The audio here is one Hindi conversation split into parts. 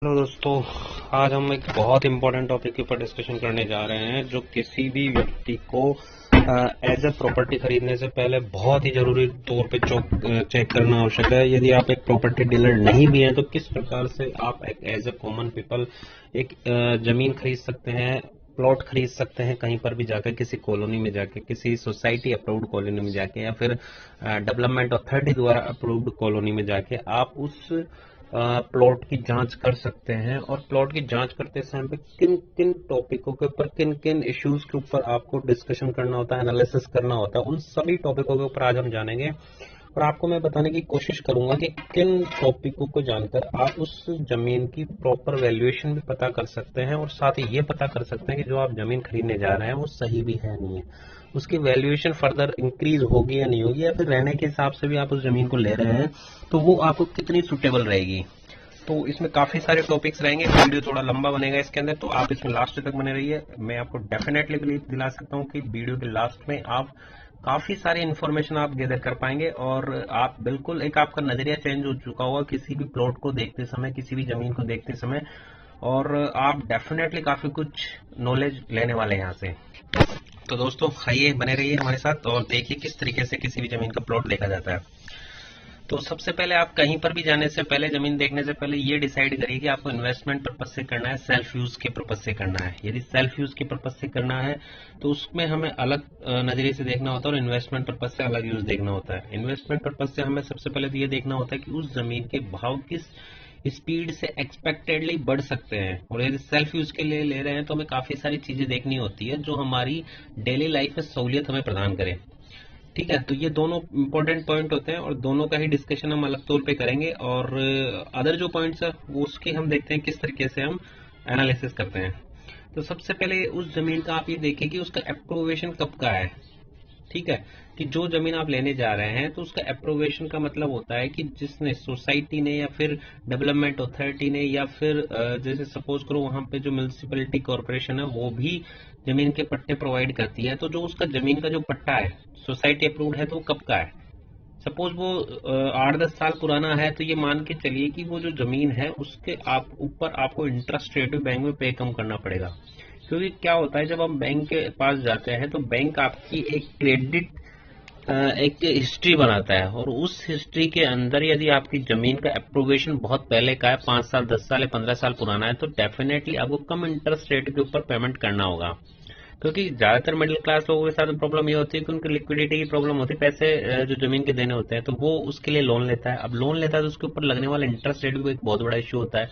हेलो दोस्तों, आज हम एक बहुत इंपॉर्टेंट टॉपिक के ऊपर डिस्कशन करने जा रहे हैं जो किसी भी व्यक्ति को एज ए प्रॉपर्टी खरीदने से पहले बहुत ही जरूरी तौर पे चेक करना आवश्यक है। यदि आप एक प्रॉपर्टी डीलर नहीं भी हैं तो किस प्रकार से आप एक एज ए कॉमन पीपल एक जमीन खरीद सकते हैं, प्लॉट खरीद सकते हैं, कहीं पर भी जाकर, किसी कॉलोनी में जाके, किसी सोसाइटी अप्रूव्ड कॉलोनी में जाके या फिर डेवलपमेंट अथॉरिटी द्वारा अप्रूव्ड कॉलोनी में जाके आप उस प्लॉट की जांच कर सकते हैं। और प्लॉट की जांच करते समय पे किन किन टॉपिकों के ऊपर, किन किन इश्यूज के ऊपर आपको डिस्कशन करना होता है, एनालिसिस करना होता है, उन सभी टॉपिकों के ऊपर आज हम जानेंगे। और आपको मैं बताने की कोशिश करूंगा कि किन टॉपिकों को जानकर आप उस जमीन की प्रॉपर वैल्यूएशन भी पता कर सकते हैं और साथ ही ये पता कर सकते हैं कि जो आप जमीन खरीदने जा रहे हैं वो सही भी है नहीं है, उसकी वैल्यूएशन फर्दर इंक्रीज होगी या नहीं होगी, या फिर रहने के हिसाब से भी आप उस जमीन को ले रहे हैं तो वो आपको कितनी सुटेबल रहेगी। तो इसमें काफी सारे टॉपिक्स रहेंगे, वीडियो थोड़ा लंबा बनेगा इसके अंदर, तो आप इसमें लास्ट तक बने रहिए। मैं आपको डेफिनेटली बिलीव दिला सकता हूँ कि वीडियो के लास्ट में आप काफी सारी इन्फॉर्मेशन आप गैदर कर पाएंगे और आप बिल्कुल एक आपका नजरिया चेंज हो चुका होगा किसी भी प्लॉट को देखते समय, किसी भी जमीन को देखते समय, और आप डेफिनेटली काफी कुछ नॉलेज लेने वाले हैं यहाँ से। तो दोस्तों आइए बने रहिए हमारे साथ और देखिए किस तरीके से किसी भी जमीन का प्लॉट देखा जाता है। तो सबसे पहले आप कहीं पर भी जाने से पहले, जमीन देखने से पहले ये डिसाइड करिए कि आपको इन्वेस्टमेंट पर्पज से करना है, सेल्फ यूज के पर्पज से करना है। यदि सेल्फ यूज के पर्पज से करना है तो उसमें हमें अलग नजरिए से देखना होता है और इन्वेस्टमेंट पर्पज से अलग यूज देखना होता है। इन्वेस्टमेंट पर्पज से हमें सबसे पहले तो ये देखना होता है कि उस जमीन के भाव किस स्पीड से एक्सपेक्टेडली बढ़ सकते हैं। और यदि सेल्फ यूज के लिए ले रहे हैं तो हमें काफी सारी चीजें देखनी होती है जो हमारी डेली लाइफ में सहूलियत हमें प्रदान करे। ठीक है, तो ये दोनों इंपॉर्टेंट पॉइंट होते हैं और दोनों का ही डिस्कशन हम अलग तौर पे करेंगे। और अदर जो पॉइंट्स है वो उसके हम देखते हैं किस तरीके से हम एनालिसिस करते हैं। तो सबसे पहले उस जमीन का आप ये देखिए कि उसका अप्रूवेशन कब का है। ठीक है, कि जो जमीन आप लेने जा रहे हैं तो उसका अप्रूवेशन का मतलब होता है कि जिसने, सोसाइटी ने या फिर डेवलपमेंट अथॉरिटी ने या फिर जैसे सपोज करो वहां पे जो म्यूनिसिपैलिटी कॉर्पोरेशन है वो भी जमीन के पट्टे प्रोवाइड करती है, तो जो उसका जमीन का जो पट्टा है सोसाइटी अप्रूव्ड है तो वो कब का है। सपोज वो 8-10 साल पुराना है तो ये मान के चलिए कि वो जो जमीन है उसके आप ऊपर आपको इंटरेस्ट रेट भी बैंक में पे कम करना पड़ेगा। क्योंकि क्या होता है, जब हम बैंक के पास जाते हैं तो बैंक आपकी एक क्रेडिट एक हिस्ट्री बनाता है और उस हिस्ट्री के अंदर यदि आपकी जमीन का अप्रूवेशन बहुत पहले का है, 5 साल 10 साल या 15 साल पुराना है, तो डेफिनेटली आपको कम इंटरेस्ट रेट के ऊपर पेमेंट करना होगा। क्योंकि ज्यादातर मिडिल क्लास लोगों के साथ प्रॉब्लम ये होती है कि उनकी लिक्विडिटी की प्रॉब्लम होती है, पैसे जो जमीन के देने होते हैं तो वो उसके लिए लोन लेता है। अब लोन लेता है तो उसके ऊपर लगने वाला इंटरेस्ट रेट भी एक बहुत बड़ा इश्यू होता है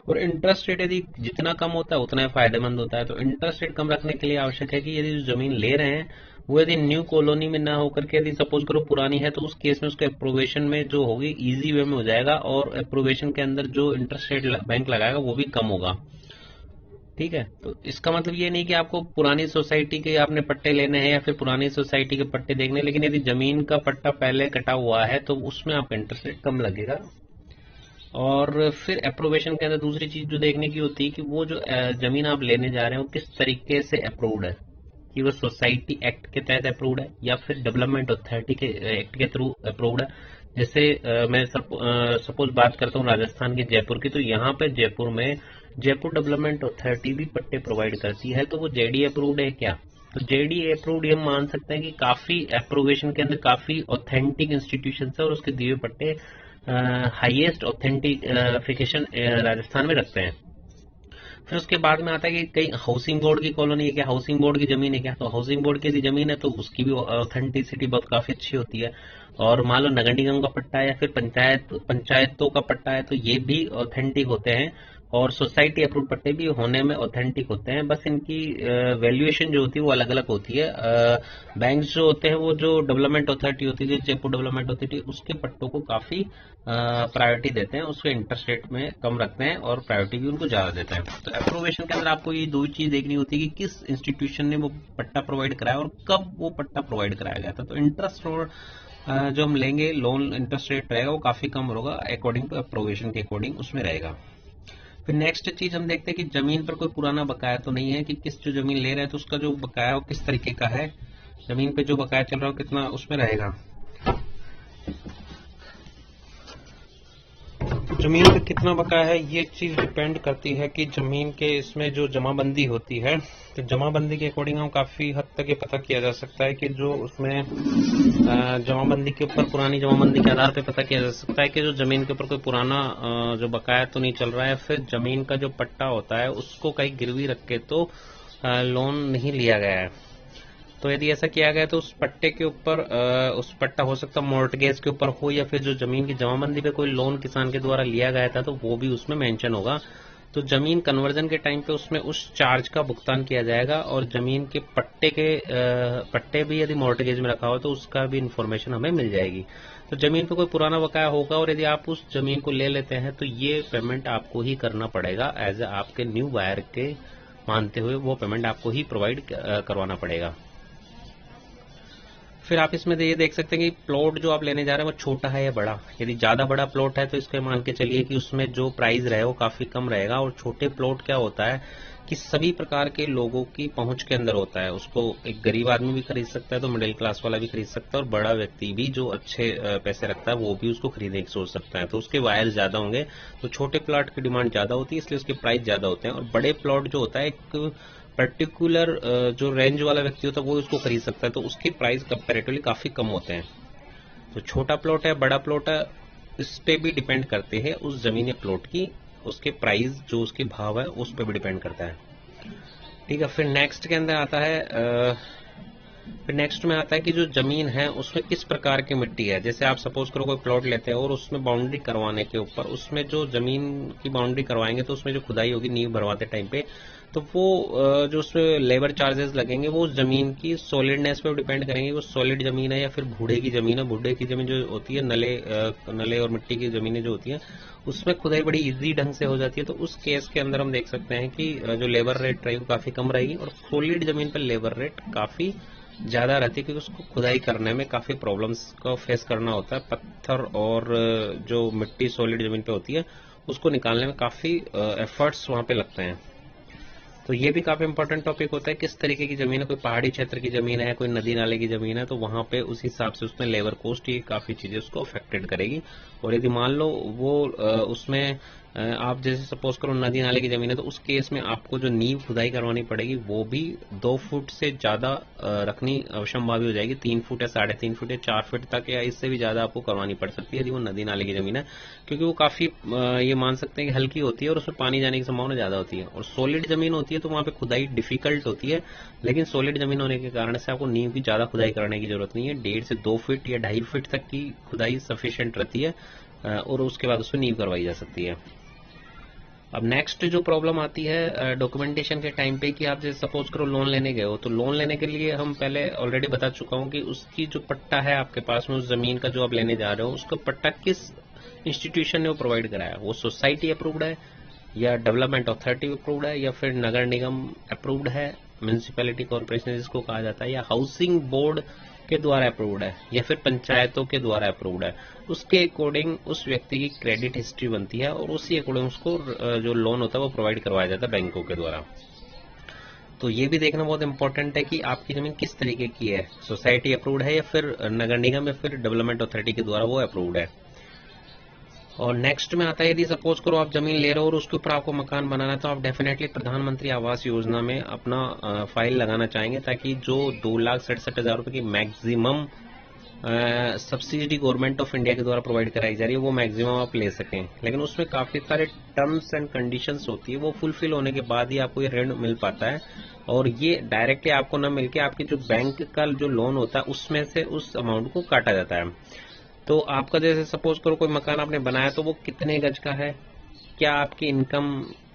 और इंटरेस्ट रेट यदि जितना कम होता है उतना ही फायदेमंद होता है। तो इंटरेस्ट रेट कम रखने के लिए आवश्यक है कि यदि जो जमीन ले रहे हैं वो यदि न्यू कॉलोनी में ना होकर के यदि सपोज करो पुरानी है तो उस केस में उसके अप्रूवेशन में जो होगी इजी वे में हो जाएगा और अप्रूवेशन के अंदर जो इंटरेस्ट रेट बैंक लगाएगा वो भी कम होगा। ठीक है, तो इसका मतलब ये नहीं कि आपको पुरानी सोसाइटी के आपने पट्टे लेने हैं या फिर पुरानी सोसाइटी के पट्टे देखने हैं, लेकिन यदि जमीन का पट्टा पहले कटा हुआ है तो उसमें आपका इंटरेस्ट रेट कम लगेगा। और फिर अप्रूवेशन के अंदर दूसरी चीज जो देखने की होती है कि वो जो जमीन आप लेने जा रहे हैं वो किस तरीके से अप्रूव्ड है, कि वो सोसाइटी एक्ट के तहत अप्रूव्ड है या फिर डेवलपमेंट अथॉरिटी के एक्ट के थ्रू अप्रूव्ड है। जैसे मैं सपोज बात करता हूँ राजस्थान के जयपुर की, तो यहाँ पे जयपुर में जयपुर डेवलपमेंट अथॉरिटी भी पट्टे प्रोवाइड करती है, तो वो जेडी अप्रूव्ड है क्या। तो जेडी अप्रूव्ड हम मान सकते हैं कि काफी अप्रूवेशन के अंदर काफी ऑथेंटिक इंस्टीट्यूशन है और उसके दिए पट्टे हाईएस्ट ऑथेंटिफिकेशन राजस्थान में रखते हैं। फिर उसके बाद में आता है कि कई हाउसिंग बोर्ड की कॉलोनी है क्या, हाउसिंग बोर्ड की जमीन है क्या। तो हाउसिंग बोर्ड की यदि जमीन है तो उसकी भी ऑथेंटिसिटी बहुत काफी अच्छी होती है। और मान लो नगर निगम का पट्टा है या फिर पंचायतों का पट्टा है तो ये भी ऑथेंटिक होते हैं और सोसाइटी अप्रूव पट्टे भी होने में ऑथेंटिक होते हैं। बस इनकी वैल्यूएशन जो होती है वो अलग अलग होती है। बैंक्स जो होते हैं वो जो डेवलपमेंट अथॉरिटी होती है, जयपुर डेवलपमेंट अथॉरिटी, उसके पट्टों को काफी प्रायोरिटी देते हैं, उसके इंटरेस्ट रेट में कम रखते हैं और प्रायोरिटी भी उनको ज्यादा देते हैं। तो अप्रूवेशन के अंदर आपको ये दो चीज देखनी होती है कि किस इंस्टीट्यूशन ने वो पट्टा प्रोवाइड कराया और कब वो पट्टा प्रोवाइड कराया गया था। तो इंटरेस्ट और जो हम लेंगे लोन इंटरेस्ट रेट रहेगा वो काफी कम होगा अकॉर्डिंग टू अप्रूवेशन के अकॉर्डिंग उसमें रहेगा। फिर नेक्स्ट चीज हम देखते हैं कि जमीन पर कोई पुराना बकाया तो नहीं है, कि किस जो जमीन ले रहे हैं तो उसका जो बकाया हो किस तरीके का है, जमीन पे जो बकाया चल रहा हो कितना उसमें रहेगा। जमीन पे कितना बकाया है ये चीज डिपेंड करती है कि जमीन के इसमें जो जमाबंदी होती है, तो जमाबंदी के अकॉर्डिंग हम काफी हद तक ये पता किया जा सकता है कि जो उसमें जमाबंदी के ऊपर, पुरानी जमाबंदी के आधार पे पता किया जा सकता है कि जो जमीन के ऊपर कोई पुराना जो बकाया तो नहीं चल रहा है, फिर जमीन का जो पट्टा होता है उसको कहीं गिरवी रख के तो लोन नहीं लिया गया है। तो यदि ऐसा किया गया तो उस पट्टे के ऊपर, उस पट्टा हो सकता है मॉर्टगेज के ऊपर हो, या फिर जो जमीन की जमाबंदी पे कोई लोन किसान के द्वारा लिया गया था तो वो भी उसमें मेंशन होगा। तो जमीन कन्वर्जन के टाइम पे उसमें उस चार्ज का भुगतान किया जाएगा, और जमीन के पट्टे भी यदि मॉर्टगेज में रखा हो तो उसका भी इंफॉर्मेशन हमें मिल जाएगी। तो जमीन पे कोई पुराना बकाया होगा और यदि आप उस जमीन को ले लेते हैं तो ये पेमेंट आपको ही करना पड़ेगा, एज ए आपके न्यू बायर के मानते हुए वो पेमेंट आपको ही प्रोवाइड करवाना पड़ेगा। फिर आप इसमें ये देख सकते हैं कि प्लॉट जो आप लेने जा रहे हैं वो छोटा है या बड़ा। यदि ज्यादा बड़ा प्लॉट है तो इसके मान के चलिए कि उसमें जो प्राइस रहे वो काफी कम रहेगा, और छोटे प्लॉट क्या होता है कि सभी प्रकार के लोगों की पहुंच के अंदर होता है। उसको एक गरीब आदमी भी खरीद सकता है, तो मिडिल क्लास वाला भी खरीद सकता है, और बड़ा व्यक्ति भी जो अच्छे पैसे रखता है वो भी उसको खरीदने की सोच सकता है। तो उसके वायर ज्यादा होंगे, तो छोटे प्लॉट की डिमांड ज्यादा होती है, इसलिए उसके प्राइस ज्यादा होते हैं। और बड़े प्लॉट जो होता है एक पर्टिकुलर जो रेंज वाला व्यक्ति होता है वो उसको खरीद सकता है, तो उसके प्राइस कंपैरेटिवली काफी कम होते हैं। तो छोटा प्लॉट है, बड़ा प्लॉट है, इस पे भी डिपेंड करते हैं उस जमीन या प्लॉट की, उसके प्राइस जो उसके भाव है उस पे भी डिपेंड करता है। ठीक है, फिर नेक्स्ट के अंदर आता है, फिर नेक्स्ट में आता है कि जो जमीन है उसमें किस प्रकार की मिट्टी है। जैसे आप सपोज करो कोई प्लॉट लेते हैं और उसमें बाउंड्री करवाने के ऊपर, उसमें जो जमीन की बाउंड्री करवाएंगे तो उसमें जो खुदाई होगी नींव भरवाते टाइम पे, तो वो जो उसमें लेबर चार्जेस लगेंगे वो उस जमीन की सॉलिडनेस पे डिपेंड करेंगे, वो सॉलिड जमीन है या फिर भूडे की जमीन है। भूडे की जमीन जो होती है, नले और मिट्टी की जमीनें जो होती हैं उसमें खुदाई बड़ी इजी ढंग से हो जाती है, तो उस केस के अंदर हम देख सकते हैं कि जो लेबर रेट रहेगी वो काफी कम रहेगी, और सॉलिड जमीन पर लेबर रेट काफी ज्यादा रहती है, क्योंकि उसको खुदाई करने में काफी प्रॉब्लम्स को फेस करना होता है। पत्थर और जो मिट्टी सॉलिड जमीन पे होती है उसको निकालने में काफी एफर्ट्स वहां पे लगते हैं। तो ये भी काफी इंपॉर्टेंट टॉपिक होता है, किस तरीके की जमीन है, कोई पहाड़ी क्षेत्र की जमीन है, कोई नदी नाले की जमीन है, तो वहां पे उस हिसाब से उसमें लेबर कॉस्ट, ये काफी चीजें उसको अफेक्टेड करेगी। और यदि मान लो वो उसमें आप जैसे सपोज करो नदी नाले की जमीन है, तो उस केस में आपको जो नींव खुदाई करवानी पड़ेगी वो भी 2 फुट से ज्यादा रखनी अवश्यंभावी हो जाएगी। 3 फुट या 3.5 फुट या 4 फुट तक या इससे भी ज्यादा आपको करवानी पड़ सकती है यदि वो नदी नाले की जमीन है, क्योंकि वो काफी ये मान सकते हैं कि हल्की होती है और उसमें पानी जाने की संभावना ज्यादा होती है। और सॉलिड जमीन होती है तो वहां पे खुदाई डिफिकल्ट होती है, लेकिन सॉलिड जमीन होने के कारण से आपको नींव की ज्यादा खुदाई करने की जरूरत नहीं है। 1.5 से 2 फीट या 2.5 फीट तक की खुदाई सफिशिएंट रहती है, और उसके बाद उसमें नींव करवाई जा सकती है। अब नेक्स्ट जो प्रॉब्लम आती है डॉक्यूमेंटेशन के टाइम पे, कि आप जैसे सपोज करो लोन लेने गए हो, तो लोन लेने के लिए हम पहले ऑलरेडी बता चुका हूं कि उसकी जो पट्टा है आपके पास में, उस जमीन का जो आप लेने जा रहे हो, उसका पट्टा किस इंस्टीट्यूशन ने वो प्रोवाइड कराया, वो सोसाइटी अप्रूव्ड है या डेवलपमेंट अथॉरिटी अप्रूव्ड है या फिर नगर निगम अप्रूव्ड है, म्यूनिसिपैलिटी कॉर्पोरेशन जिसको कहा जाता है, या हाउसिंग बोर्ड के द्वारा अप्रूव्ड है, या फिर पंचायतों के द्वारा अप्रूव्ड है। उसके अकॉर्डिंग उस व्यक्ति की क्रेडिट हिस्ट्री बनती है और उसी अकॉर्डिंग उसको जो लोन होता है वो प्रोवाइड करवाया जाता है बैंकों के द्वारा। तो ये भी देखना बहुत इंपॉर्टेंट है कि आपकी जमीन किस तरीके की है, सोसाइटी अप्रूव्ड है या फिर नगर निगम या फिर डेवलपमेंट अथॉरिटी के द्वारा वो अप्रूव्ड है। और नेक्स्ट में आता है, यदि सपोज करो आप जमीन ले रहे हो और उसके ऊपर आपको मकान बनाना है, तो आप डेफिनेटली प्रधानमंत्री आवास योजना में अपना फाइल लगाना चाहेंगे, ताकि जो 2,67,000 रुपए की maximum subsidy government of India के द्वारा प्रोवाइड कराई जा रही है वो मैक्सिमम आप ले सकें। लेकिन उसमें काफी सारे टर्म्स एंड कंडीशंस होती है, वो फुलफिल होने के बाद ही आपको ये ऋण मिल पाता है, और ये डायरेक्टली आपको न मिलके आपके जो बैंक का जो लोन होता है उसमें से उस अमाउंट को काटा जाता है। तो आपका जैसे सपोज करो कोई मकान आपने बनाया, तो वो कितने गज का है, क्या आपकी इनकम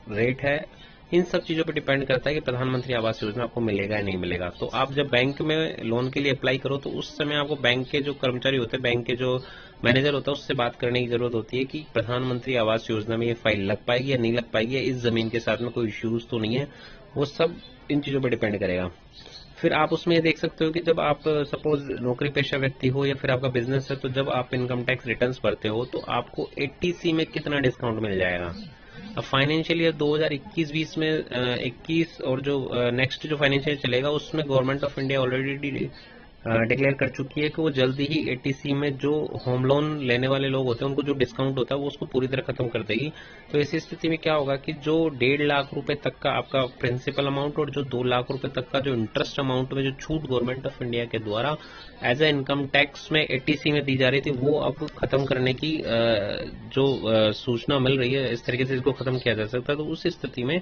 रेट है, इन सब चीजों पर डिपेंड करता है कि प्रधानमंत्री आवास योजना आपको मिलेगा या नहीं मिलेगा। तो आप जब बैंक में लोन के लिए अप्लाई करो तो उस समय आपको बैंक के जो कर्मचारी होते हैं, बैंक के जो मैनेजर होता है, उससे बात करने की जरूरत होती है कि प्रधानमंत्री आवास योजना में ये फाइल लग पाएगी या नहीं लग पाएगी, या इस जमीन के साथ में कोई इश्यूज तो नहीं है। वो सब इन चीजों पर डिपेंड करेगा। फिर आप उसमें देख सकते हो कि जब आप सपोज नौकरी पेशा व्यक्ति हो या फिर आपका बिजनेस है, तो जब आप इनकम टैक्स रिटर्न्स भरते हो तो आपको 80C में कितना डिस्काउंट मिल जाएगा। अब फाइनेंशियल ईयर 2021-20 में 21 और जो नेक्स्ट जो फाइनेंशियल चलेगा उसमें government of India already declare कर चुकी है कि वो जल्दी ही एटीसी में जो होम लोन लेने वाले लोग होते हैं उनको जो डिस्काउंट होता है वो उसको पूरी तरह खत्म कर देगी। तो इस स्थिति में क्या होगा कि जो 1.5 लाख रुपए तक का आपका प्रिंसिपल अमाउंट और जो 2 लाख रुपए तक का जो इंटरेस्ट अमाउंट में जो छूट गवर्नमेंट ऑफ इंडिया के द्वारा एज ए इनकम टैक्स में एटीसी में दी जा रही थी वो अब खत्म करने की जो सूचना मिल रही है, इस तरीके से इसको खत्म किया जा सकता है। तो उस स्थिति में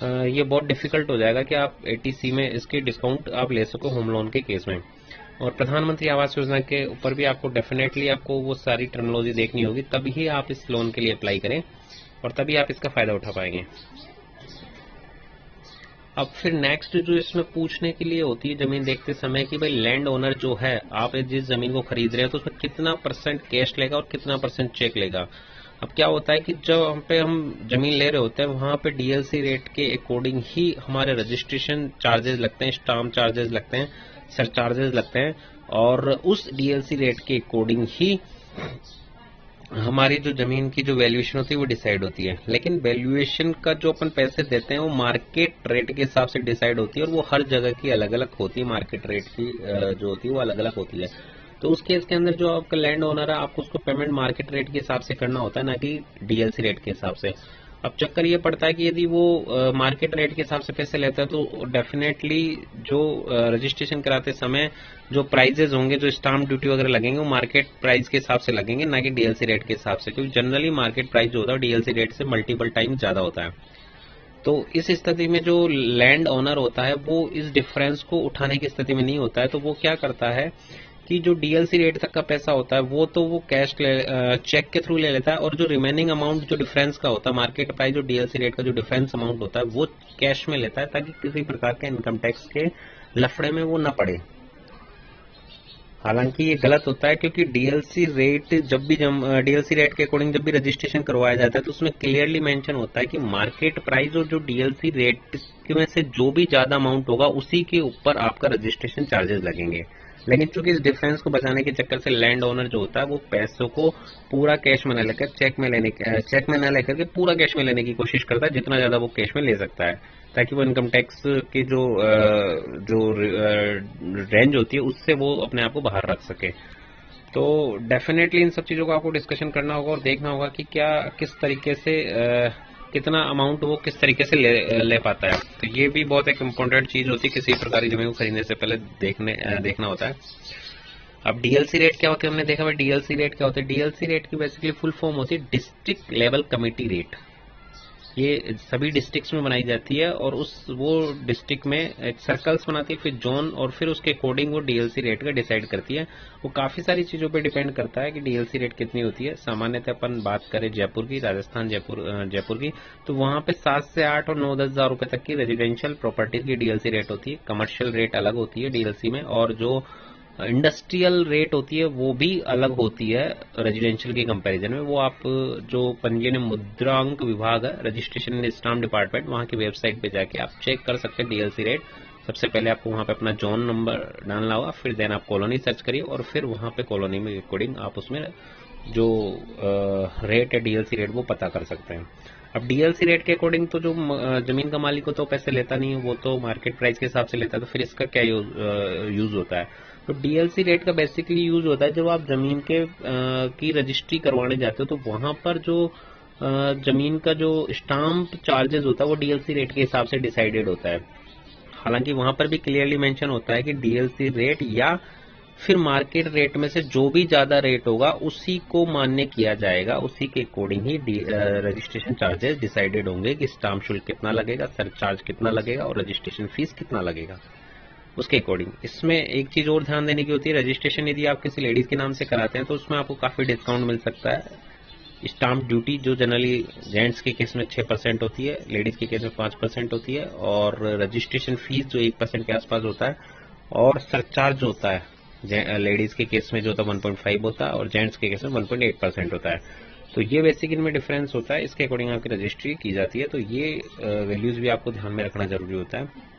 ये बहुत डिफिकल्ट हो जाएगा कि आप एटीसी में इसके डिस्काउंट आप ले सको होम लोन के केस में। और प्रधानमंत्री आवास योजना के ऊपर भी आपको डेफिनेटली आपको वो सारी टर्मिनोलॉजी देखनी होगी, तभी ही आप इस लोन के लिए अप्लाई करें और तभी आप इसका फायदा उठा पाएंगे। अब फिर नेक्स्ट जो इसमें पूछने के लिए होती है जमीन देखते समय कि भाई लैंड ओनर जो है, आप जिस जमीन को खरीद रहे हो तो उसमें कितना परसेंट कैश लेगा और कितना परसेंट चेक लेगा। अब क्या होता है कि जब हम जमीन ले रहे होते हैं वहां पे डीएलसी रेट के अकॉर्डिंग ही हमारे रजिस्ट्रेशन चार्जेस लगते हैं, स्टाम्प चार्जेस लगते हैं, सरचार्जेस लगते हैं और उस डीएलसी रेट के अकॉर्डिंग ही हमारी जो जमीन की जो वैल्यूएशन होती है वो डिसाइड होती है। लेकिन वैल्यूएशन का जो अपन पैसे देते हैं वो मार्केट रेट के हिसाब से डिसाइड होती है और वो हर जगह की अलग अलग होती है। मार्केट रेट की जो होती है वो अलग अलग होती है। तो उस केस के अंदर जो आपका लैंड ओनर है आपको उसको पेमेंट मार्केट रेट के हिसाब से करना होता है, ना कि डीएलसी रेट के हिसाब से। अब चक्कर ये पड़ता है कि यदि वो मार्केट रेट के हिसाब से पैसे लेता है तो डेफिनेटली जो रजिस्ट्रेशन कराते समय जो प्राइजेस होंगे, जो स्टाम्प ड्यूटी वगैरह लगेंगे वो मार्केट प्राइस के हिसाब से लगेंगे, ना कि डीएलसी रेट के हिसाब से, क्योंकि जनरली मार्केट प्राइस जो होता है डीएलसी रेट से मल्टीपल टाइम ज्यादा होता है। तो इस स्थिति में जो लैंड ओनर होता है वो इस डिफरेंस को उठाने की स्थिति में नहीं होता है। तो वो क्या करता है कि जो डीएलसी रेट तक का पैसा होता है वो तो वो कैश चेक के थ्रू ले लेता है और जो रिमेनिंग अमाउंट जो डिफरेंस का होता है मार्केट प्राइस जो डीएलसी रेट का जो डिफरेंस अमाउंट होता है वो कैश में लेता है, ताकि किसी प्रकार के इनकम टैक्स के लफड़े में वो न पड़े। हालांकि ये गलत होता है क्योंकि डीएलसी रेट डीएलसी रेट के अकॉर्डिंग जब भी रजिस्ट्रेशन करवाया जाता है तो उसमें क्लियरली मेंशन होता है कि मार्केट प्राइस और जो डीएलसी रेट में से जो भी ज्यादा अमाउंट होगा उसी के ऊपर आपका रजिस्ट्रेशन चार्जेस लगेंगे। लेकिन चूंकि इस डिफरेंस को बचाने के चक्कर से लैंड ओनर जो होता है वो पैसों को पूरा कैश में न लेकर चेक में न लेकर के पूरा कैश में लेने की कोशिश करता है, जितना ज्यादा वो कैश में ले सकता है, ताकि वो इनकम टैक्स की जो रेंज होती है उससे वो अपने आप को बाहर रख सके। तो डेफिनेटली इन सब चीजों को आपको डिस्कशन करना होगा और देखना होगा कि क्या किस तरीके से कितना अमाउंट वो किस तरीके से ले पाता है। तो ये भी बहुत एक इम्पोर्टेंट चीज होती है, किसी प्रकार की जमीन को खरीदने से पहले देखना होता है। अब डीएलसी रेट क्या होती है, हमने देखा डीएलसी रेट क्या होता है। डीएलसी रेट की बेसिकली फुल फॉर्म होती है डिस्ट्रिक्ट लेवल कमेटी रेट। ये सभी डिस्ट्रिक्ट्स में बनाई जाती है और वो डिस्ट्रिक्ट में एक सर्कल्स बनाती है, फिर जोन, और फिर उसके अकॉर्डिंग वो डीएलसी रेट का डिसाइड करती है। वो काफी सारी चीजों पे डिपेंड करता है कि डीएलसी रेट कितनी होती है। सामान्यतः अपन बात करें जयपुर की, राजस्थान जयपुर की, तो वहां पे 7 से 8 और 9-10 हजार रुपए तक की रेजिडेंशियल प्रॉपर्टीज की डीएलसी रेट होती है। कमर्शियल रेट अलग होती है डीएलसी में, और जो इंडस्ट्रियल रेट होती है वो भी अलग होती है रेजिडेंशियल के कंपैरिजन में। वो आप जो पंजीयन मुद्रांक विभाग है, रजिस्ट्रेशन एंड स्टाम्प डिपार्टमेंट, वहां की वेबसाइट पे जाके आप चेक कर सकते हैं डीएलसी रेट। सबसे पहले आपको वहां पे अपना जोन नंबर डालना होगा, फिर देन आप कॉलोनी सर्च करिए और फिर वहां पे कॉलोनी में अकॉर्डिंग आप उसमें जो रेट है डीएलसी रेट वो पता कर सकते हैं। अब डीएलसी रेट के अकॉर्डिंग तो जो जमीन का मालिक हो तो पैसे लेता नहीं है, वो तो मार्केट प्राइस के हिसाब से लेता है। तो फिर इसका क्या यूज होता है। तो डीएलसी रेट का बेसिकली यूज होता है जब आप जमीन की रजिस्ट्री करवाने जाते हो तो वहां पर जो जमीन का जो स्टाम्प चार्जेस होता है वो डीएलसी रेट के हिसाब से डिसाइडेड होता है। हालांकि वहां पर भी क्लियरली मेंशन होता है कि डीएलसी रेट या फिर मार्केट रेट में से जो भी ज्यादा रेट होगा उसी को मान्य किया जाएगा, उसी के अकॉर्डिंग ही रजिस्ट्रेशन चार्जेस डिसाइडेड होंगे कि स्टाम्प शुल्क कितना लगेगा, सरचार्ज कितना लगेगा और रजिस्ट्रेशन फीस कितना लगेगा उसके अकॉर्डिंग। इसमें एक चीज और ध्यान देने की होती है, रजिस्ट्रेशन यदि आप किसी लेडीज के नाम से कराते हैं तो उसमें आपको काफी डिस्काउंट मिल सकता है। स्टाम्प ड्यूटी जो जनरली जेंट्स के केस में 6% होती है, लेडीज के केस में 5% होती है, और रजिस्ट्रेशन फीस जो 1% के आसपास होता है, और सरचार्ज होता है लेडीज के केस में जो होता है 1.5 होता है और जेंट्स के केस में 1.8% होता है। तो ये बेसिक इनमें डिफरेंस होता है, इसके अकॉर्डिंग आपकी रजिस्ट्री की जाती है। तो ये वैल्यूज भी आपको ध्यान में रखना जरूरी होता है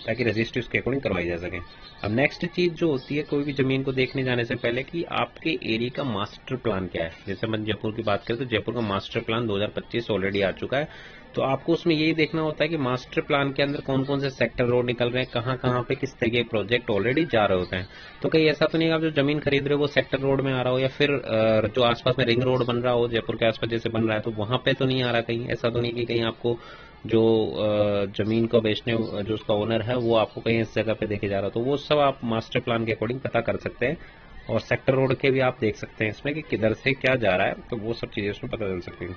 ताकि रजिस्ट्री उसके अकॉर्डिंग करवाई जा सके। अब नेक्स्ट चीज जो होती है कोई भी जमीन को देखने जाने से पहले कि आपके एरिया का मास्टर प्लान क्या है। जैसे हम जयपुर की बात करें तो जयपुर का मास्टर प्लान 2025 ऑलरेडी आ चुका है। तो आपको उसमें यही देखना होता है कि मास्टर प्लान के अंदर कौन कौन से सेक्टर रोड निकल रहे हैं, कहाँ कहाँ पे किस तरीके के प्रोजेक्ट ऑलरेडी जा रहे होते हैं। तो कहीं ऐसा तो नहीं आप जो जमीन खरीद रहे हो वो सेक्टर रोड में आ रहा हो, या फिर जो आसपास में रिंग रोड बन रहा हो जयपुर के आसपास जैसे बन रहा है, तो वहां पे तो नहीं आ रहा कहीं। ऐसा तो नहीं कि कहीं आपको जो जमीन को बेचने जो उसका ओनर है वो आपको कहीं इस जगह पे देखे जा रहा हो। तो वो सब आप मास्टर प्लान के अकॉर्डिंग पता कर सकते हैं, और सेक्टर रोड के भी आप देख सकते हैं इसमें कि किधर से क्या जा रहा है, तो वो सब चीजें उसमें पता चल सकती हैं।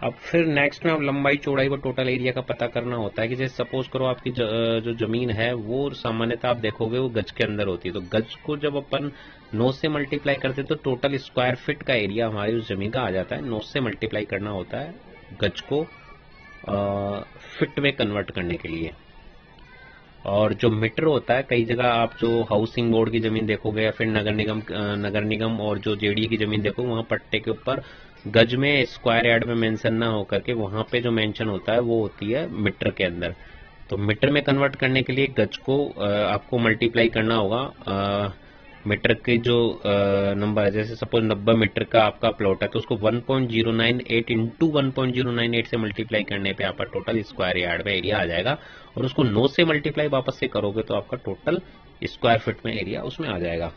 अब फिर नेक्स्ट में आप लंबाई चौड़ाई व टोटल एरिया का पता करना होता है कि जैसे सपोज करो आपकी जो जमीन है वो सामान्यतः आप देखोगे वो गज के अंदर होती है। तो गज को जब अपन 9 से मल्टीप्लाई करते हैं तो टोटल स्क्वायर फीट का एरिया हमारी उस जमीन का आ जाता है। 9 से मल्टीप्लाई करना होता है गज को फिट में कन्वर्ट करने के लिए। और जो मीटर होता है, कई जगह आप जो हाउसिंग बोर्ड की जमीन देखोगे या फिर नगर निगम और जो जेडीए की जमीन देखोगे, वहां पट्टे के ऊपर गज में स्क्वायर यार्ड में मेंशन ना होकर के वहां पे जो मेंशन होता है वो होती है मीटर के अंदर। तो मीटर में कन्वर्ट करने के लिए गज को आपको मल्टीप्लाई करना होगा मीटर के जो नंबर है। जैसे सपोज 90 मीटर का आपका प्लॉट है तो उसको 1.098 इंटू 1.098 से मल्टीप्लाई करने पे आपका टोटल स्क्वायर यार्ड में एरिया आ जाएगा, और उसको 9 से मल्टीप्लाई वापस से करोगे तो आपका टोटल स्क्वायर फीट में एरिया उसमें आ जाएगा।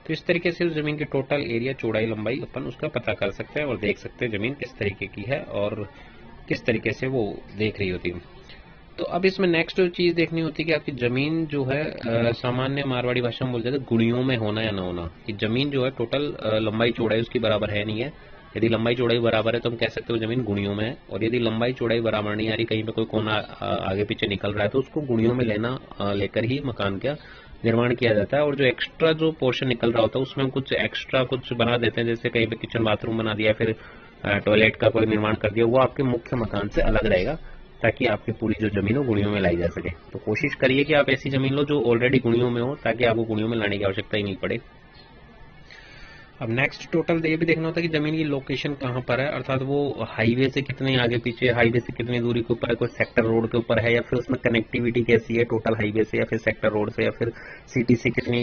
तो इस तरीके से उस जमीन की टोटल एरिया चौड़ाई लंबाई अपन उसका पता कर सकते हैं और देख सकते हैं जमीन किस तरीके की है और किस तरीके से वो देख रही होती है। तो अब इसमें नेक्स्ट जो चीज देखनी होती है कि आपकी जमीन जो है सामान्य मारवाड़ी भाषा में बोलते हैं गुणियों में होना या ना होना, कि जमीन जो है टोटल लंबाई चौड़ाई उसकी बराबर है नहीं है। यदि लंबाई चौड़ाई बराबर है तो हम कह सकते हो जमीन गुणियों में है, और यदि लंबाई चौड़ाई बराबर नहीं आ रही, कहीं पे कोई कोना आगे पीछे निकल रहा है, तो उसको गुणियों में लेकर ही मकान का निर्माण किया जाता है। और जो एक्स्ट्रा जो पोर्शन निकल रहा होता है उसमें हम कुछ एक्स्ट्रा कुछ बना देते हैं, जैसे कहीं पे किचन बाथरूम बना दिया, फिर टॉयलेट का कोई निर्माण कर दिया, वो आपके मुख्य मकान से अलग रहेगा ताकि आपकी पूरी जो जमीन हो गुणियों में लाई जा सके। तो कोशिश करिए कि आप ऐसी जमीन लो जो ऑलरेडी गुणियों में हो, ताकि आपको गुणियों में लाने की आवश्यकता ही नहीं पड़े। अब नेक्स्ट टोटल ये भी देखना होता है कि जमीन की लोकेशन कहाँ पर है, अर्थात वो हाईवे से कितने आगे पीछे, हाईवे से कितनी दूरी के ऊपर है, कोई सेक्टर रोड के ऊपर है, या फिर उसमें कनेक्टिविटी कैसी है टोटल हाईवे से या फिर सेक्टर रोड से या फिर सिटी से कितनी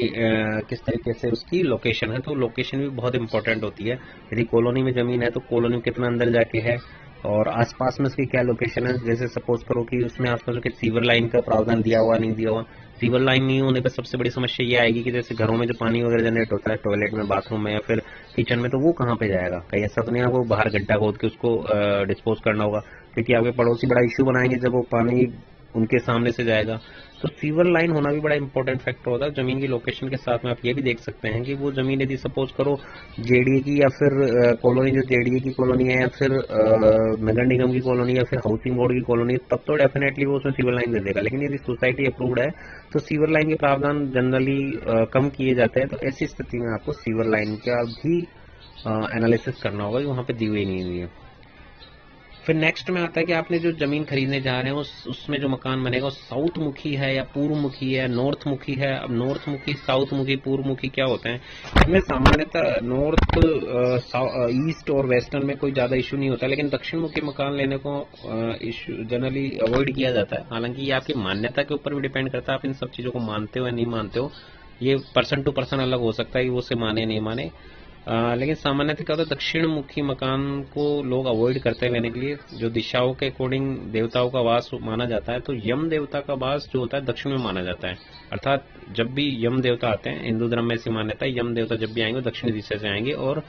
किस तरीके से उसकी लोकेशन है। तो लोकेशन भी बहुत इंपॉर्टेंट होती है। यदि कॉलोनी में जमीन है तो कॉलोनी में कितना अंदर जाके है और आसपास में उसकी क्या लोकेशन है। जैसे सपोज करो कि उसमें आसपास के सीवर लाइन का प्रावधान दिया हुआ नहीं दिया हुआ। सीवर लाइन नहीं होने पर सबसे बड़ी समस्या ये आएगी कि जैसे घरों में जो पानी वगैरह जनरेट होता है टॉयलेट में, बाथरूम में या फिर किचन में, तो वो कहाँ पे जाएगा। कहीं ऐसा तो नहीं आपको बाहर गड्ढा खोद के उसको डिस्पोज करना होगा, क्योंकि आपके पड़ोसी बड़ा इश्यू बनाएंगे जब वो पानी उनके सामने से जाएगा। तो सीवर लाइन होना भी बड़ा इंपॉर्टेंट फैक्टर होता है। जमीन की लोकेशन के साथ में आप ये भी देख सकते हैं कि वो जमीन यदि सपोज करो जेडीए की या फिर कॉलोनी, जो जेडीए की कॉलोनी है या फिर नगर निगम की कॉलोनी या फिर हाउसिंग बोर्ड की कॉलोनी, तब तो डेफिनेटली वो उसमें सीवर लाइन दे देगा। लेकिन यदि सोसाइटी अप्रूव्ड है तो सीवर लाइन के प्रावधान जनरली कम किए जाते हैं। तो ऐसी स्थिति में आपको सीवर लाइन का भी एनालिसिस करना होगा, वहां पे दी हुई नहीं है। फिर नेक्स्ट में आता है कि आपने जो जमीन खरीदने जा रहे हैं उसमें जो मकान बनेगा वो साउथ मुखी है या पूर्व मुखी है, नॉर्थ मुखी है। अब नॉर्थ मुखी, साउथ मुखी, पूर्व मुखी क्या होते हैं, इसमें सामान्यतः नॉर्थ, ईस्ट और वेस्टर्न में कोई ज्यादा इशू नहीं होता, लेकिन दक्षिण मुखी मकान लेने को इशू जनरली अवॉइड किया जाता है। हालांकि ये आपकी मान्यता के ऊपर भी डिपेंड करता है, आप इन सब चीजों को मानते हो या नहीं मानते हो। ये पर्सन टू पर्सन अलग हो सकता है कि वो उसे माने नहीं माने। लेकिन सामान्यतः क्या होता है, दक्षिण मुखी मकान को लोग अवॉइड करते हैं लेने के लिए। जो दिशाओं के अकॉर्डिंग देवताओं का वास माना जाता है, तो यम देवता का वास जो होता है दक्षिण में माना जाता है। अर्थात जब भी यम देवता आते हैं, हिंदू धर्म में ऐसी मान्यता है, यम देवता जब भी आएंगे दक्षिण दिशा से आएंगे, और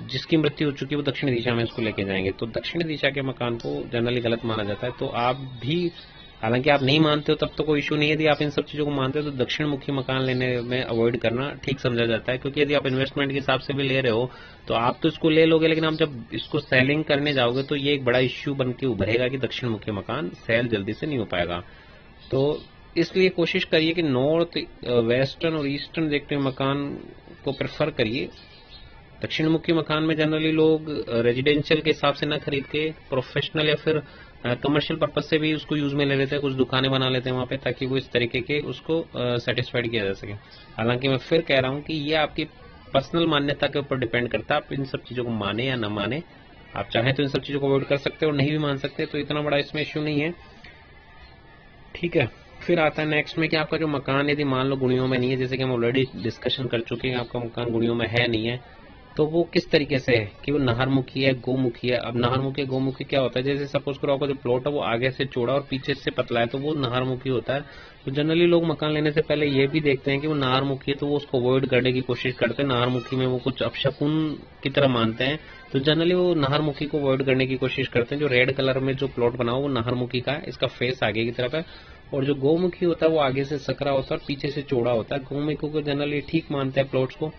जिसकी मृत्यु हो चुकी है वो दक्षिण दिशा में उसको लेके जाएंगे। तो दक्षिण दिशा के मकान को जनरली गलत माना जाता है। तो आप भी, हालांकि आप नहीं मानते हो तब तो कोई इशू नहीं है। यदि आप इन सब चीजों को मानते हो तो दक्षिण मुखी मकान लेने में अवॉइड करना ठीक समझा जाता है, क्योंकि यदि आप इन्वेस्टमेंट के हिसाब से भी ले रहे हो तो आप तो इसको ले लोगे, लेकिन आप जब इसको सेलिंग करने जाओगे तो ये एक बड़ा इश्यू बन के उभरेगा कि दक्षिण मुखी मकान सेल जल्दी से नहीं हो पाएगा। तो इसलिए कोशिश करिए कि नॉर्थ, वेस्टर्न और ईस्टर्न देखते हुए मकान को प्रेफर करिए। दक्षिण मुखी मकान में जनरली लोग रेजिडेंशियल के हिसाब से न खरीद के प्रोफेशनल या फिर कमर्शियल पर्पज से भी उसको यूज में ले लेते हैं, कुछ दुकानें बना लेते हैं वहां पे, ताकि वो इस तरीके के उसको सेटिस्फाइड किया जा सके। हालांकि मैं फिर कह रहा हूं कि ये आपकी पर्सनल मान्यता के ऊपर डिपेंड करता है, आप इन सब चीजों को माने या न माने। आप चाहें तो इन सब चीजों को अवॉइड कर सकते हो और नहीं भी मान सकते, तो इतना बड़ा इसमें इश्यू नहीं है। ठीक है, फिर आता है नेक्स्ट में कि आपका जो मकान यदि मान लो गुणियों में नहीं है, जैसे कि हम ऑलरेडी डिस्कशन कर चुके हैं, आपका मकान गुणियों में है नहीं है, तो वो किस तरीके से है कि वो नहरमुखी है, गोमुखी है। अब नहरमुखी गोमुखी क्या होता है, जैसे सपोज करो आपका जो प्लॉट है वो आगे से चौड़ा और पीछे से पतला है, तो वो नहरमुखी होता है। तो जनरली लोग मकान लेने से पहले ये भी देखते हैं कि वो नहरमुखी है, तो वो उसको अवॉइड करने की कोशिश करते हैं। नहरमुखी में वो कुछ अपशकुन की तरह मानते हैं, तो जनरली वो नहरमुखी को अवॉइड करने की कोशिश करते हैं। जो रेड कलर में जो प्लॉट बना हो वो नहरमुखी का है, इसका फेस आगे की तरफ है। और जो गोमुखी होता है वो आगे से सकरा होता है और पीछे से चौड़ा होता है। गोमुखी को जनरली ठीक मानते हैं प्लॉट्स को,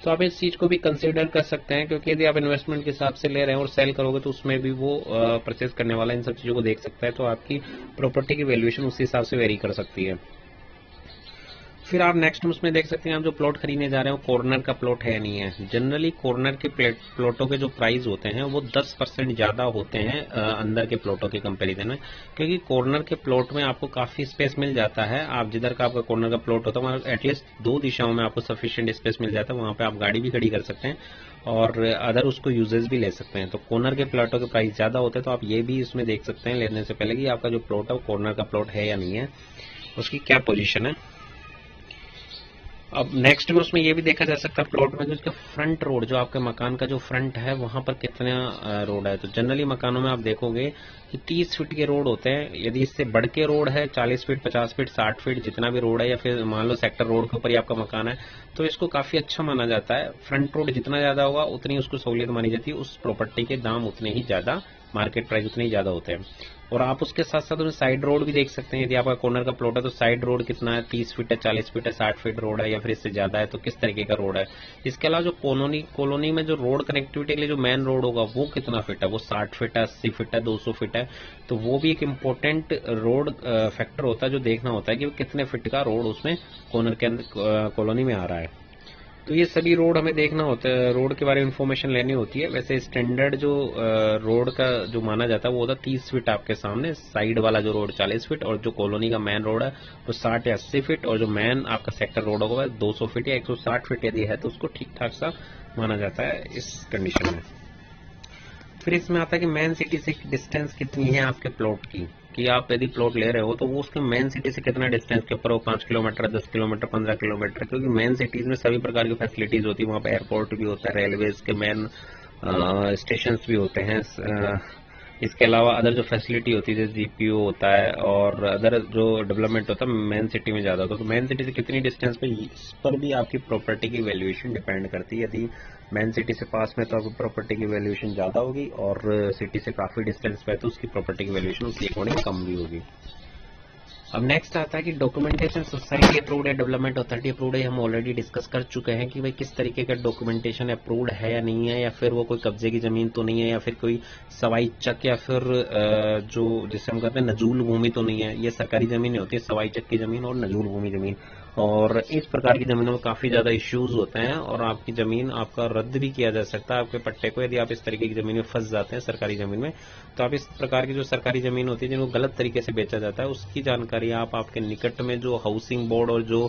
तो आप इस चीज को भी कंसीडर कर सकते हैं, क्योंकि यदि आप इन्वेस्टमेंट के हिसाब से ले रहे हैं और सेल करोगे तो उसमें भी वो परचेज करने वाला इन सब चीजों को देख सकता है, तो आपकी प्रॉपर्टी की वैल्यूएशन उस हिसाब से वेरी कर सकती है। फिर आप नेक्स्ट उसमें देख सकते हैं, आप जो प्लॉट खरीदने जा रहे हो कॉर्नर का प्लॉट है नहीं है। जनरली कॉर्नर के प्लॉटों के जो प्राइस होते हैं वो 10% ज्यादा होते हैं अंदर के प्लॉटों के कंपैरिजन में, क्योंकि कॉर्नर के प्लॉट में आपको काफी स्पेस मिल जाता है। आप जिधर का आपका कॉर्नर का प्लॉट होता है वहाँ एटलीस्ट 2 दिशाओं में आपको सफिशिएंट स्पेस मिल जाता है, वहाँ पे आप गाड़ी भी खड़ी कर सकते हैं और अदर उसको यूजेस भी ले सकते हैं। तो कॉर्नर के प्लॉटों के प्राइस ज्यादा होते हैं, तो आप ये भी इसमें देख सकते हैं लेने से पहले कि आपका जो प्लॉट है वो कॉर्नर का प्लॉट है या नहीं है, उसकी क्या पोजीशन है। अब नेक्स्ट में उसमें ये भी देखा जा सकता है प्लॉट में जो इसका फ्रंट रोड, जो आपके मकान का जो फ्रंट है वहां पर कितना रोड है। तो जनरली मकानों में आप देखोगे कि 30 फीट के रोड होते हैं। यदि इससे बढ़ के रोड है 40 फीट 50 फीट 60 फीट जितना भी रोड है, या फिर मान लो सेक्टर रोड के ऊपर ही आपका मकान है, तो इसको काफी अच्छा माना जाता है। फ्रंट रोड जितना ज्यादा होगा उतनी उसको सहूलियत मानी जाती है, उस प्रॉपर्टी के दाम उतने ही ज्यादा, मार्केट प्राइस उतने ही ज्यादा होते हैं। और आप उसके साथ साथ उसमें साइड रोड भी देख सकते हैं। यदि आपका कॉर्नर का प्लॉट है तो साइड रोड कितना है, 30 फीट है 40 फीट है 60 फीट रोड है या फिर इससे ज्यादा है, तो किस तरीके का रोड है। इसके अलावा जो कॉलोनी में जो रोड कनेक्टिविटी के लिए जो मेन रोड होगा वो कितना फीट है, वो 60 फीट है 80 फीट है 200 फीट है, तो वो भी एक इम्पोर्टेंट रोड फैक्टर होता है जो देखना होता है कि वो कितने फीट का रोड उसमें कॉर्नर के अंदर कॉलोनी में आ रहा है। तो ये सभी रोड हमें देखना होता है, रोड के बारे में इन्फॉर्मेशन लेनी होती है। वैसे स्टैंडर्ड जो रोड का जो माना जाता है वो होता है 30 फीट आपके सामने, साइड वाला जो रोड 40 फीट, और जो कॉलोनी का मेन रोड है वो 60 या 80 फीट, और जो मेन आपका सेक्टर रोड होगा 200 फीट या 160 फीट यदि है तो उसको ठीक ठाक सा माना जाता है इस कंडीशन में। फिर इसमें आता है कि मेन सिटी से डिस्टेंस कितनी है आपके प्लॉट की, कि आप यदि प्लॉट ले रहे हो तो वो उसके मेन सिटी से कितना डिस्टेंस के ऊपर हो, 5 किलोमीटर 10 किलोमीटर 15 किलोमीटर, क्योंकि मेन सिटीज में सभी प्रकार की फैसिलिटीज होती है। वहाँ पे एयरपोर्ट भी होता है, रेलवेज के मेन स्टेशन भी होते हैं। इसके अलावा अदर जो फैसिलिटी होती है जैसे जीपीओ होता है और अदर जो डेवलपमेंट होता है मेन सिटी में ज्यादा होता है। तो मेन सिटी से कितनी डिस्टेंस पे, इस पर भी आपकी प्रॉपर्टी की वैल्यूएशन डिपेंड करती है। यदि मेन सिटी से पास में तो आपकी प्रॉपर्टी की वैल्यूएशन ज्यादा होगी, और सिटी से काफी डिस्टेंस पे है तो उसकी प्रॉपर्टी की वैल्यूएशन उसके अकॉर्डिंग कम भी होगी। अब नेक्स्ट आता है कि डॉक्यूमेंटेशन सोसाइटी अप्रूव्ड है, डेवलपमेंट अथॉरिटी अप्रूव्ड है। हम ऑलरेडी डिस्कस कर चुके हैं कि भाई किस तरीके का डॉक्यूमेंटेशन अप्रूव्ड है या नहीं है, या फिर वो कोई कब्जे की जमीन तो नहीं है, या फिर कोई सवाई चक या फिर जो जिसे हम कहते हैं नजूल भूमि तो नहीं है। ये सरकारी जमीन होती है, सवाई चक की जमीन और नजूल भूमि जमीन, और इस प्रकार की जमीनों में काफी ज्यादा इश्यूज होते हैं और आपकी जमीन आपका रद्द भी किया जा सकता है आपके पट्टे को, यदि आप इस तरीके की जमीन में फंस जाते हैं सरकारी जमीन में। तो आप इस प्रकार की जो सरकारी जमीन होती है जिनको गलत तरीके से बेचा जाता है उसकी जानकारी आप आपके निकट में जो हाउसिंग बोर्ड और जो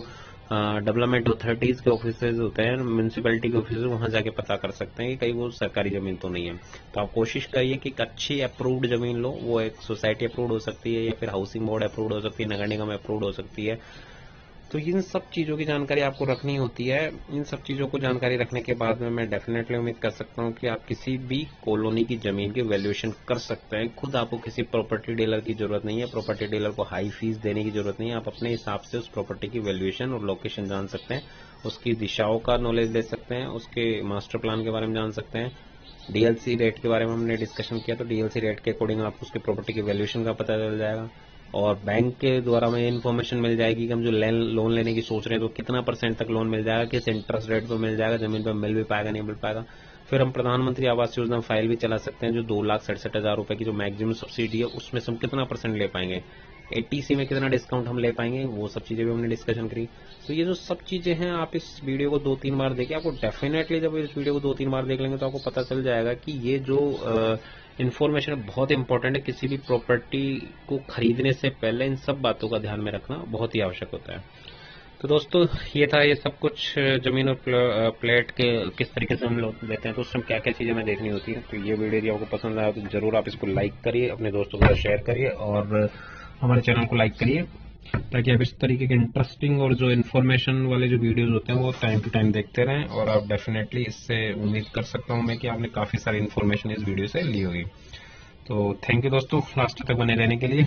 डेवलपमेंट अथॉरिटीज के ऑफिसेज होते हैं, म्यूनसिपैलिटी के ऑफिस, वहां जाके पता कर सकते हैं कि कहीं वो सरकारी जमीन तो नहीं है। तो आप कोशिश करिए कि एक अच्छी अप्रूव्ड जमीन लो, वो एक सोसाइटी अप्रूव्ड हो सकती है या फिर हाउसिंग बोर्ड अप्रूव्ड हो सकती है, नगर निगम अप्रूव्ड हो सकती है। तो इन सब चीजों की जानकारी आपको रखनी होती है। इन सब चीजों को जानकारी रखने के बाद में मैं डेफिनेटली उम्मीद कर सकता हूँ कि आप किसी भी कॉलोनी की जमीन की वैल्यूएशन कर सकते हैं। खुद आपको किसी प्रॉपर्टी डीलर की जरूरत नहीं है, प्रॉपर्टी डीलर को हाई फीस देने की जरूरत नहीं है। आप अपने हिसाब से उस प्रॉपर्टी की वैल्यूएशन और लोकेशन जान सकते हैं, उसकी दिशाओं का नॉलेज ले सकते हैं, उसके मास्टर प्लान के बारे में जान सकते हैं। डीएलसी रेट के बारे में हमने डिस्कशन किया, तो डीएलसी रेट के अकॉर्डिंग आपको उसकी प्रॉपर्टी की वैल्यूएशन का पता चल जाएगा, और बैंक के द्वारा हमें इन्फॉर्मेशन मिल जाएगी कि हम जो लोन लेने की सोच रहे हैं तो कितना परसेंट तक लोन मिल जाएगा, किस इंटरेस्ट रेट पे मिल जाएगा, जमीन पे मिल भी पाएगा नहीं मिल पाएगा। फिर हम प्रधानमंत्री आवास योजना फाइल भी चला सकते हैं, जो 2,67,000 रुपए की जो मैक्सिमम सब्सिडी है उसमें से हम कितना परसेंट ले पाएंगे, एटीसी में कितना डिस्काउंट हम ले पाएंगे, वो सब चीजें भी हमने डिस्कशन करी। तो ये जो सब चीजें हैं आप इस वीडियो को 2-3 बार देखिए, आपको डेफिनेटली जब इस वीडियो को 2-3 बार देख लेंगे तो आपको पता चल जाएगा कि ये जो इन्फॉर्मेशन बहुत इंपॉर्टेंट है। किसी भी प्रॉपर्टी को खरीदने से पहले इन सब बातों का ध्यान में रखना बहुत ही आवश्यक होता है। तो दोस्तों ये था, ये सब कुछ जमीन और प्लेट के किस तरीके से हम लोग लेते हैं तो उसमें क्या क्या चीजें हमें देखनी होती है। तो ये वीडियो यदि आपको पसंद आया तो जरूर आप इसको लाइक करिए, अपने दोस्तों के साथ शेयर करिए और हमारे चैनल को लाइक करिए। ताकि आप इस तरीके के इंटरेस्टिंग और जो इन्फॉर्मेशन वाले जो वीडियोस होते हैं वो टाइम टू टाइम देखते रहें। और आप डेफिनेटली इससे उम्मीद कर सकता हूँ मैं कि आपने काफ़ी सारी इन्फॉर्मेशन इस वीडियो से ली होगी। तो थैंक यू दोस्तों लास्ट तक बने रहने के लिए।